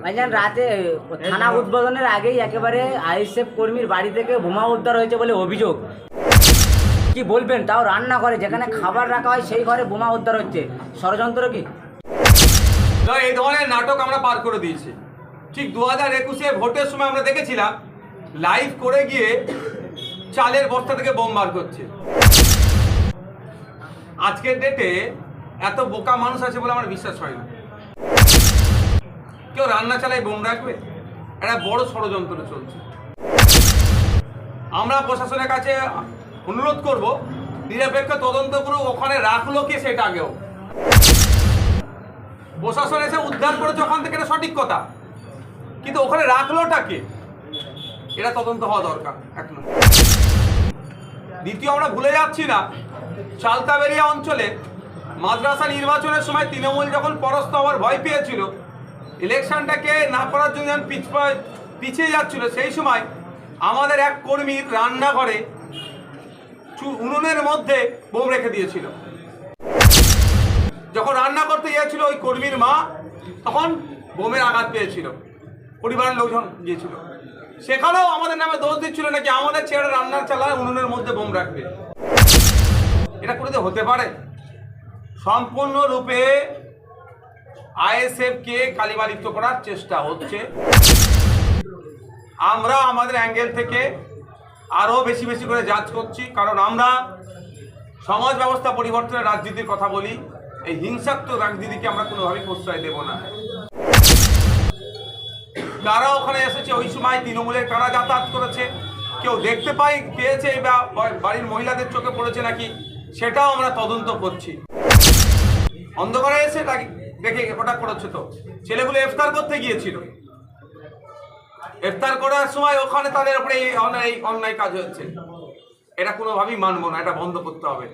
ভাইজান রাতে থানা উদ্বোধনের আগেই একেবারে আইএসএফ কর্মীর বাড়ি থেকে বোমা উদ্ধার হয়েছে বলে অভিযোগ। কি বলবেন? তাও রান্না করে যেখানে খাবার রাখা হয় সেই ঘরে বোমা উদ্ধার হচ্ছে, ষড়যন্ত্র কি? এই ধরনের নাটক আমরা পার করে দিয়েছি। ঠিক 2021-এ ভোটের সময় আমরা দেখেছিলাম লাইভ করে গিয়ে চালের বস্তা থেকে বোম বার করছে। আজকের ডেটে এত বোকা মানুষ আছে বলে আমার বিশ্বাস হয় না। কেউ রান্না চালায় বোম রাখবে? একটা বড় ষড়যন্ত্র চলছে। আমরা প্রশাসনের কাছে অনুরোধ করব, নিরপেক্ষ তদন্ত করুক, ওখানে রাখলো কে সেটা আগেও। প্রশাসন এসে উদ্ধার করেছে ওখান থেকে, এটা সঠিক কথা, কিন্তু ওখানে রাখলোটা কে, এটা তদন্ত হওয়া দরকার। এক নম্বর। দ্বিতীয়, আমরা ভুলে যাচ্ছি না চালতাবেরিয়া অঞ্চলে মাদ্রাসা নির্বাচনের সময় তৃণমূল যখন পরাস্ত হওয়ার ভয় পেয়েছিল, ইলেকশনটাকে না করার জন্য যখন পিছিয়ে যাচ্ছিল, সেই সময় আমাদের এক কর্মীর রান্নাঘরে উনুনের মধ্যে বোম রেখে দিয়েছিল। যখন রান্না করতে গিয়েছিল ওই কর্মীর মা, তখন বোমের আঘাত পেয়েছিল, পরিবারের লোকজন গিয়েছিল, সেখানেও আমাদের নামে দোষ দিচ্ছিল নাকি আমাদের ছেলে রান্নার চালায় উনুনের মধ্যে বোম রাখবে। এটা করে হতে পারে? সম্পূর্ণরূপে আইএসএফ কে কালিমালিপ্ত করার চেষ্টা হচ্ছে। আমরা আমাদের অ্যাঙ্গেল থেকে আরও বেশি বেশি করে জাজ করছি, কারণ আমরা সমাজ ব্যবস্থা পরিবর্তনের রাজনীতির কথা বলি। এই হিংসাত্মক রাজনীতিকে আমরা কোনোভাবেই প্রশ্রয় দেব না। কারা ওখানে এসেছে ওই সময় তৃণমূলের কারা যাতায়াত করেছে, কেউ দেখতে পেয়েছে বা বাড়ির মহিলাদের চোখে পড়েছে নাকি, সেটাও আমরা তদন্ত করছি। অন্ধকারে এসে দেখে ওটা করেছে, তো ছেলেগুলো ইফতার করতে গিয়েছিল, ইফতার করার সময় ওখানে তাদের উপরে এই অন্যায় কাজ হচ্ছে। এটা কোনোভাবেই মানবো না, এটা বন্ধ করতে হবে।